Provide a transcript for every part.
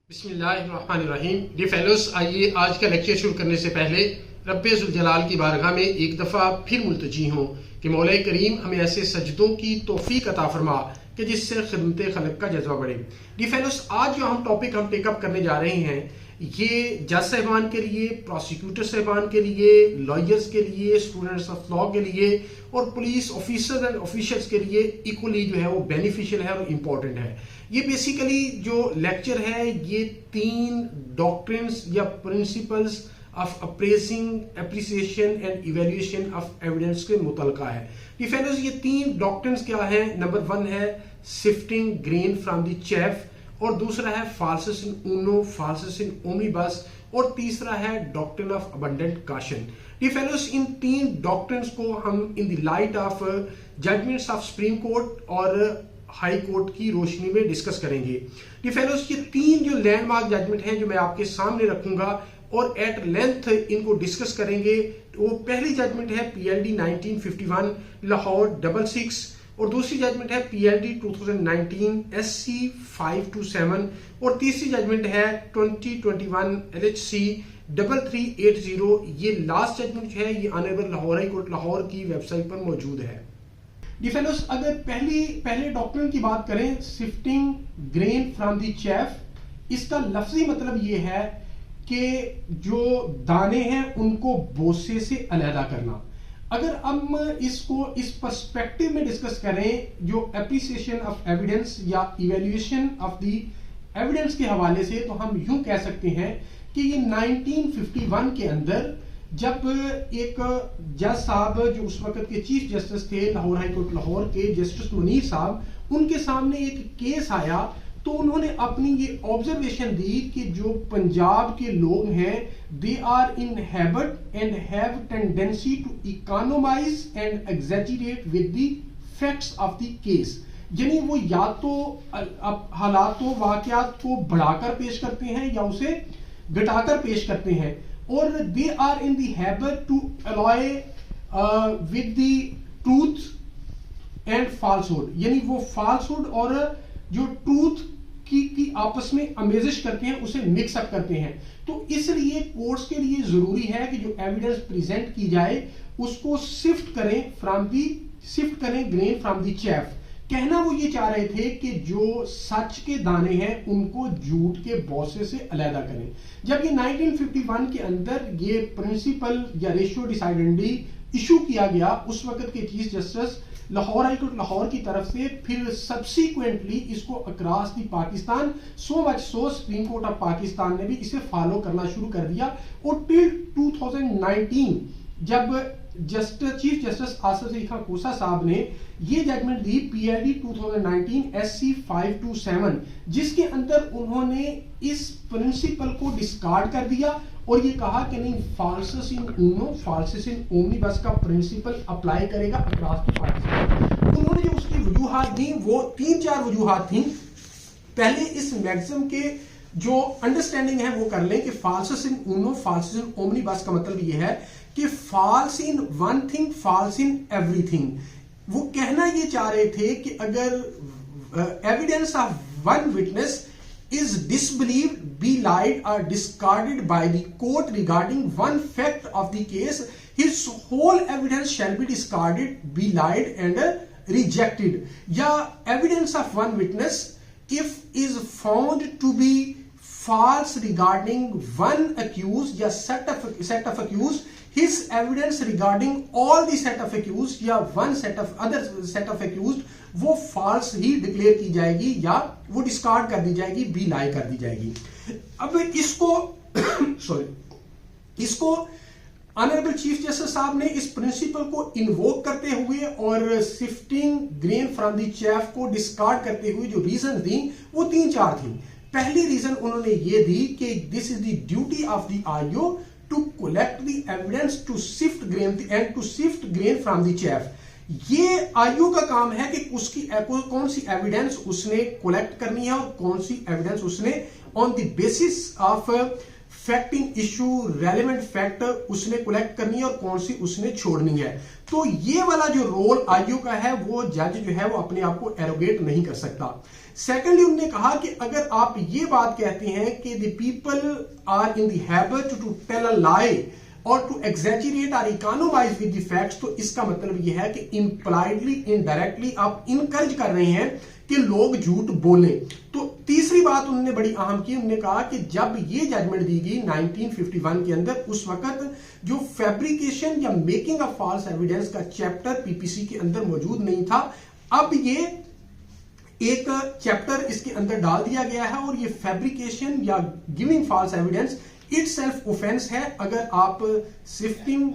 बिस्मिल्लाहिर्रहमानिर्रहीम। Dear fellows, आइए आज का लेक्चर शुरू करने से पहले रब्बे जुल जलाल की बारगाह में एक दफ़ा फिर मुल्तजी हूँ कि मौला करीम हमें ऐसे सजदों की तौफीक अता फरमा कि जिससे खिदमत खलक का जज्बा बढ़े। डियर फेलोस, आज जो टॉपिक हम टेकअप करने जा रहे हैं ये जज साहिबान के लिए, प्रोसिक्यूटर साहिबान के लिए, लॉयर्स के लिए, स्टूडेंट्स ऑफ लॉ के लिए और पुलिस ऑफिसर एंड ऑफिशियल्स के लिए इक्वली जो है वो बेनिफिशियल है और इम्पोर्टेंट है। ये बेसिकली जो लेक्चर है ये 3 डॉक्ट्रिन्स या principles of appraising, appreciation and evaluation of evidence के मुतलका है। डिफेंडर्स, ये 3 डॉक्ट्रिन्स क्या है? नंबर 1 है sifting grain from the chaff, और दूसरा है फाल्सस इन ऊनो, फाल्सस इन ओमनिबस, और तीसरा है doctrine of abundant caution. Defenders, in 3 doctrines को हम in the light of judgements of supreme court और हाई कोर्ट की रोशनी में डिस्कस करेंगे। डिफेंडर्स, ये 3 जो लैंडमार्क जजमेंट हैं जो मैं आपके सामने रखूंगा और एट लेंथ इनको डिस्कस करेंगे। वो पहली जजमेंट है PLD 1951 लाहौर 66, और दूसरी जजमेंट है PLD 2019 SC 527, और तीसरी जजमेंट है 2021 LHC 3380। ये लास्ट जजमेंट है ये honourable Lahore high court Lahore की वेबसाइट पर मौजूद है। डिफेंडर्स, अगर पहले डॉक्ट्रिन की बात करें, shifting grain from the chaff, इसका लफ्जी मतलब ये है कि जो दाने हैं उनको बोसे से अलहदा करना। अगर हम इसको इस पर्सपेक्टिव में डिस्कस करें जो एप्रिसिएशन ऑफ एविडेंस या इवेल्युएशन ऑफ द एविडेंस के हवाले से, तो हम यूं कह सकते हैं कि ये 1951 के अंदर जब एक जज साहब जो उस वक्त के चीफ जस्टिस थे लाहौर हाई कोर्ट लाहौर के, जस्टिस मुनीर साहब, उनके सामने एक केस आया तो उन्होंने अपनी ये ऑब्जर्वेशन दी कि जो पंजाब के लोग हैं they are in habit and have tendency to economise and exaggerate with the facts of the case. यानी वो या तो हालातों वाकयात को बढ़ाकर पेश करते हैं या उसे घटाकर पेश करते हैं, और they are in the habit to alloy with the truth and falsehood, यानी वो फॉल्सहुड और जो ट्रूथ की आपस में अमेजिश करते हैं, उसे मिक्स अप करते हैं। तो इसलिए कोर्ट्स के लिए जरूरी है कि जो एविडेंस प्रेजेंट की जाए उसको शिफ्ट करें ग्रेन फ्रॉम द चैफ। कहना वो ये चाह रहे थे कि जो सच के दाने हैं उनको झूठ के बोसे से अलहदा करें। जब ये 1951 के अंदर ये प्रिंसिपल या रेशियो डिसाइडेंडी इशू किया गया उस वक्त के chief justice Lahore high court Lahore की तरफ से, फिर सब्सिक्वेंटली इसको across the Pakistan, so much so supreme court of Pakistan ने भी इसे फॉलो करना शुरू कर दिया। और टिल 2019 जब चीफ जस्टिस आसिफ अली खान कोसा साहब ने ये जजमेंट दी PLD 2019 SC 527, जिसके अंदर उन्होंने इस प्रिंसिपल को डिस्कार्ड कर दिया और ये कहा कि नहीं, फाल्सस इन ऊनो फाल्सस इन ओमनिबस का प्रिंसिपल अप्लाई करेगा अक्रॉस द पाकिस्तान। उन्होंने जो उसकी वजूहात दी वो 3-4 वजूहात थी। पहले इस मैक्सिमम के जो अंडरस्टैंडिंग है वो कर लें कि फाल्सस इन ऊनो फाल्सस इन ओमनिबस का मतलब ये है कि फॉल्स in one thing false in everything. वो कहना ये चाह रहे थे कि अगर evidence of one witness is disbelieved, belied or discarded by the court regarding one fact of the case, his whole evidence shall be discarded, belied and rejected. या evidence of one witness if is found to be false regarding one accused या set of accused, his evidence regarding all the set of accused या one other set of accused वो false ही declare की जाएगी या वो discard कर दी जाएगी, B लाई कर दी जाएगी। अब इसको ऑनरेबल चीफ जस्टिस साहब ने इस प्रिंसिपल को इन्वोक करते हुए और shifting grain from the chaff को डिस्कार्ड करते हुए जो रीजन दी वो 3-4 थी। पहली रीजन उन्होंने ये दी कि this is the duty of the IO to collect the evidence to shift grain from the chaff. ये IO का काम है कि उसकी कौन सी एविडेंस उसने कलेक्ट करनी है और कौन सी एविडेंस उसने on the basis of fact in issue relevant fact उसने कलेक्ट करनी है और कौन सी उसने छोड़नी है। तो ये वाला जो रोल आईओ का है वो जज जो है वो अपने आप को एरोगेट नहीं कर सकता। सेकेंडली उन्होंने कहा कि अगर आप ये बात कहते हैं कि the people are in the habit to tell a lie और टू एग्जैजरेट और इकोनोमाइज विद द फैक्ट्स, तो इसका मतलब यह है कि इम्प्लाइडली इनडायरेक्टली आप इनकरेज कर रहे हैं कि लोग झूठ बोलें। तो तीसरी बात उन्होंने बड़ी अहम की, उन्होंने कहा कि जब ये जजमेंट दी गई 1951 के अंदर, उस वक्त जो फैब्रिकेशन या मेकिंग ऑफ फॉल्स एविडेंस का चैप्टर पीपीसी के अंदर मौजूद नहीं था। अब ये एक चैप्टर इसके अंदर डाल दिया गया है और ये फैब्रिकेशन या giving false evidence itself offence है। अगर आप sifting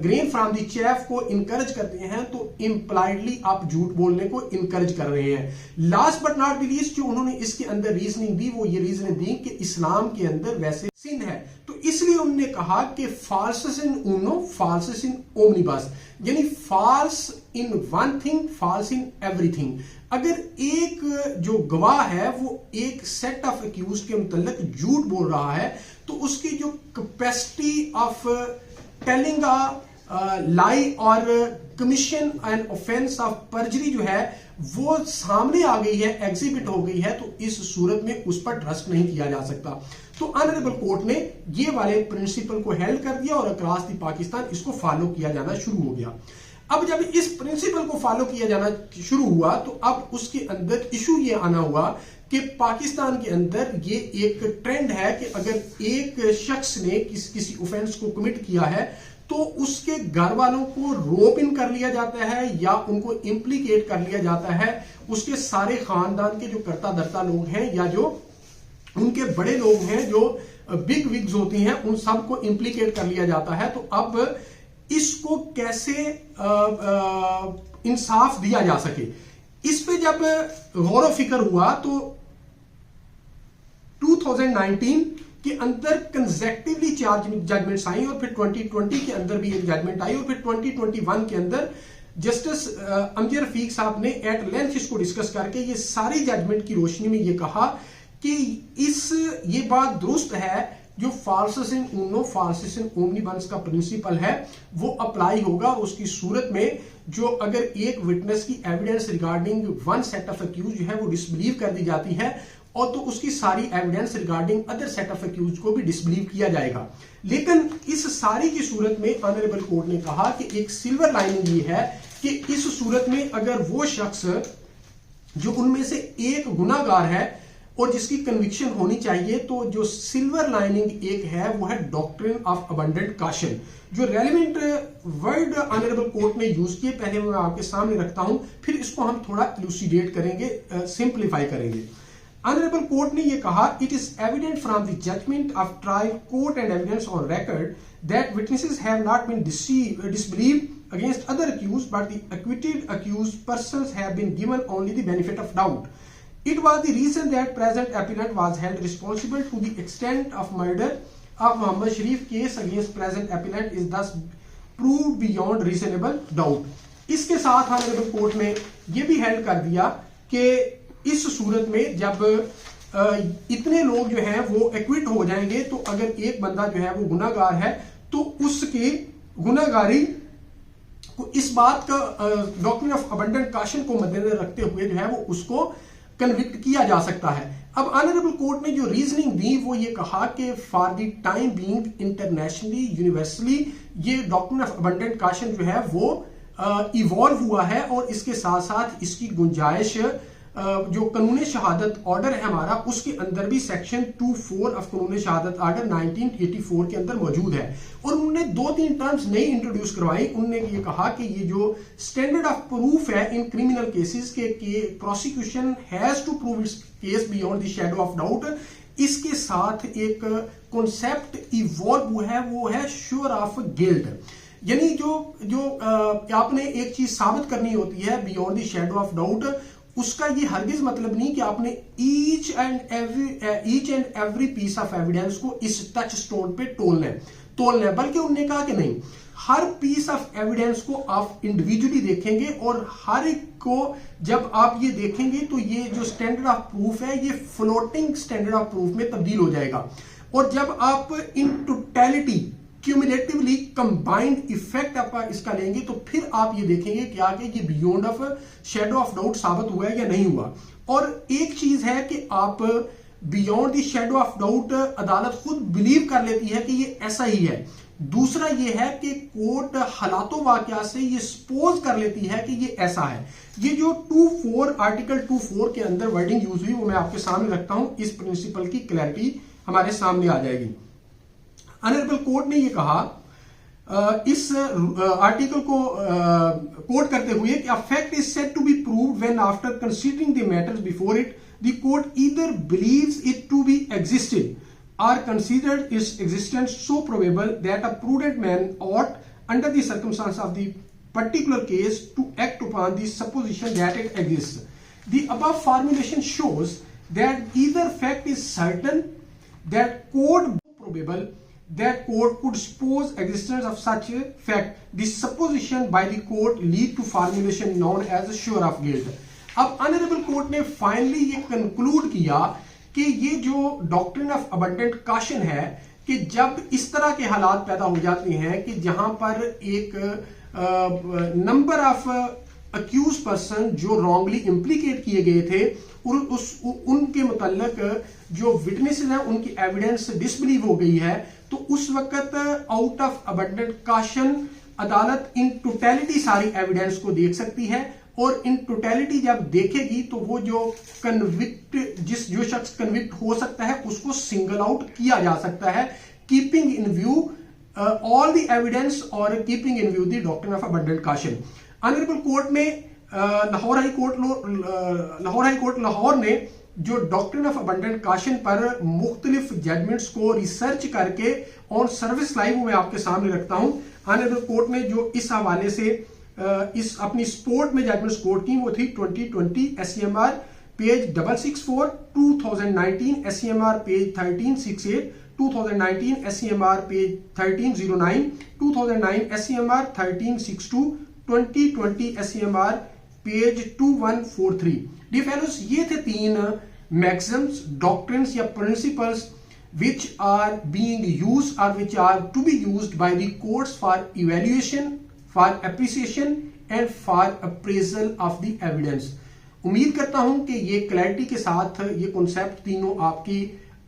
grain from the chaff को इनकरेज करते हैं तो इम्प्लाइडली आप झूठ बोलने को इनकरेज कर रहे हैं। Last but not the least जो उन्होंने इसके अंदर रीजनिंग दी वो ये रीजनिंग दी कि इस्लाम के अंदर वैसे सिन है, तो इसलिए उन्होंने कहा कि फॉल्स इन उनो फॉल्स इन ओमनिबस, यानी false in one thing false in everything. अगर एक जो गवाह है वो एक सेट ऑफ एक्यूज के मुतल्लिक झूठ बोल रहा है तो उसकी जो कैपेसिटी ऑफ टेलिंग लाई और कमीशन एंड ऑफेंस ऑफ परजरी जो है वो सामने आ गई है, एग्जिबिट हो गई है, तो इस सूरत में उस पर ट्रस्ट नहीं किया जा सकता। तो ऑनरेबल कोर्ट ने ये वाले प्रिंसिपल को हेल्ड कर दिया और अक्रॉस द पाकिस्तान इसको फॉलो किया जाना शुरू हो गया। अब जब इस प्रिंसिपल को फॉलो किया जाना शुरू हुआ तो अब उसके अंदर इशू ये आना हुआ कि पाकिस्तान के अंदर ये एक ट्रेंड है कि अगर एक शख्स ने किसी ऑफेंस को कमिट किया है तो उसके घर वालों को रोप इन कर लिया जाता है या उनको इम्प्लीकेट कर लिया जाता है, उसके सारे खानदान के जो कर्ता धर्ता लोग हैं या जो उनके बड़े लोग हैं जो बिग विग्स होती हैं उन सबको इम्प्लीकेट कर लिया जाता है। तो अब इसको कैसे इंसाफ दिया जा सके, इस पे जब गौर व फिक्र हुआ तो 2019 के अंदर कंसेक्टिवली चार जजमेंट्स आई और फिर 2020 के अंदर भी एक जजमेंट आई और फिर 2021 के अंदर जस्टिस अमजद रफीक साहब ने एट लेंथ इसको डिस्कस करके ये सारी जजमेंट की रोशनी में ये कहा कि ये बात दुरुस्त है जो फॉल्स इन उनो फॉल्स इन ओमनिबस का प्रिंसिपल है वो अप्लाई होगा। उसकी सूरत में जो अगर एक विटनेस की evidence regarding one set of accused जो है वो डिसबिलीव कर दी जाती है और तो उसकी सारी evidence regarding other set of accused को भी डिसबिलीव किया जाएगा। लेकिन इस सारी की सूरत में ऑनरेबल कोर्ट ने कहा कि एक सिल्वर लाइनिंग ये है कि इस सूरत में अगर वो शख्स जो उनमें से एक गुनाहगार है और जिसकी कन्विक्शन होनी चाहिए, तो जो सिल्वर लाइनिंग एक है वो है डॉक्ट्रिन ऑफ अबंडेंट कॉशन। जो रेलेवेंट वर्ड ऑनरेबल कोर्ट ने यूज किए पहले मैं आपके सामने रखता हूं, फिर इसको हम थोड़ा इलुसिडेट करेंगे, सिंप्लीफाई करेंगे। ऑनरेबल कोर्ट ने यह कहा, it is evident from the judgment of trial court and evidence on record that witnesses have not been disbelieved against other accused, but the acquitted accused persons have been given only the benefit of doubt. It was the reason that present appellant was held responsible to the extent of murder of Muhammad Sharif case against present appellant is thus proved beyond reasonable doubt. इसके साथ honourable court ने यह भी held कर दिया कि इस सूरत में जब इतने लोग जो हैं वो एक्विट हो जाएंगे तो अगर एक बंदा जो है वो गुनाहगार है तो उसकी गुनाहगारी इस बात का डॉक्ट्रिन ऑफ अबंडेंट कॉशन को मद्देनजर रखते हुए जो है वो उसको कन्विक्ट किया जा सकता है। अब ऑनरेबल कोर्ट ने जो रीजनिंग दी वो ये कहा कि for the time being internationally universally ये डॉक्ट्रिन ऑफ अबंडेंट कॉशन जो है वो इवॉल्व हुआ है और इसके साथ साथ इसकी गुंजाइश जो कानून शहादत ऑर्डर है हमारा उसके अंदर भी सेक्शन 24 ऑफ कानून शहादत ऑर्डर 1984 के अंदर मौजूद है। और उन्होंने 2-3 टर्म्स नई इंट्रोड्यूस करवाई। उन्होंने ये कहा कि ये जो स्टैंडर्ड ऑफ प्रूफ है इन क्रिमिनल केसेस के prosecution has to prove its case beyond the shadow of doubt, इसके साथ एक कॉन्सेप्ट इवॉल्व हुआ है वो है श्योर ऑफ गिल्ट, यानी जो आपने एक चीज साबित करनी होती है beyond the shadow of doubt, उसका ये हरगिज मतलब नहीं कि आपने each and every piece of evidence को इस टच स्टोन पे तोलना है, बल्कि उन्होंने कहा कि नहीं, हर पीस ऑफ एविडेंस को आप इंडिविजुअली देखेंगे और हर एक को जब आप ये देखेंगे तो ये जो स्टैंडर्ड ऑफ प्रूफ है ये फ्लोटिंग स्टैंडर्ड ऑफ प्रूफ में तब्दील हो जाएगा। और जब आप in totality cumulatively combined effect आप इसका लेंगे तो फिर आप ये देखेंगे क्या कि ये beyond of shadow of doubt साबित हुआ है या नहीं हुआ। और एक चीज है कि आप beyond the shadow of doubt अदालत खुद बिलीव कर लेती है कि ये ऐसा ही है। दूसरा ये है कि कोर्ट हालातों वाकया से ये सपोज कर लेती है कि ये ऐसा है। ये जो 2(4) आर्टिकल 2(4) के अंदर वर्डिंग यूज हुई वो मैं आपके सामने रखता हूं, इस प्रिंसिपल की क्लैरिटी हमारे सामने आ जाएगी। ऑनरेबल कोर्ट ने ये कहा इस आर्टिकल को कोट करते हुए कि a fact is said to be proved when after considering the matters before it the court either believes it to be existed or considered its existence so probable that a prudent man ought, under the circumstances of the particular case, to act upon the supposition that it exists. The above formulation shows that either fact is certain, that court probable, that court could suppose existence of such a fact. The supposition by the court lead to formulation known as sure of guilt. अब honourable court ने finally ये conclude किया कि ये जो doctrine of abundant caution है कि जब इस तरह के हालात पैदा हो जाते हैं कि जहां पर एक नंबर ऑफ अक्यूज पर्सन जो रॉन्गली इम्प्लीकेट किए गए थे उनके मुतल्लक जो विटनेसेस हैं उनकी एविडेंस डिसबिलीव हो गई है, तो उस वक्त आउट ऑफ अबंडेंट कॉशन अदालत इन टोटलिटी सारी एविडेंस को देख सकती है और इन टोटलिटी जब देखेगी तो वो जो जो शख्स कन्विक्ट हो सकता है उसको सिंगल आउट किया जा सकता है, keeping in view all the evidence और keeping in view the doctrine of abundant caution. Honourable court ने लाहौर हाई कोर्ट लाहौर ने जो डॉक्ट्रिन ऑफ अबंडेंट कॉशन पर मुख्तलिफ जजमेंट्स को रिसर्च करके ऑन सर्विस लाइव मैं आपके सामने रखता हूं। ऑनरेबल कोर्ट ने जो इस हवाले से इस अपनी स्पोर्ट में जजमेंट कोर्ट की वो थी 2020 SCMR page 664, 2019 SCMR page 1368, 2019 SCMR page 1309, 2009 SCMR 1362, 2020 SCMR page 2143। Dear fellows, ये थे 3 मैक्सिम्स, डॉक्ट्रिन्स या principles which are being used or which are to be used by the courts for evaluation, for appreciation and for appraisal of the evidence। उम्मीद करता हूं कि ये clarity के साथ ये कॉन्सेप्ट तीनों आपकी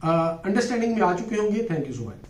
अंडरस्टैंडिंग में आ चुके होंगे। Thank you so much.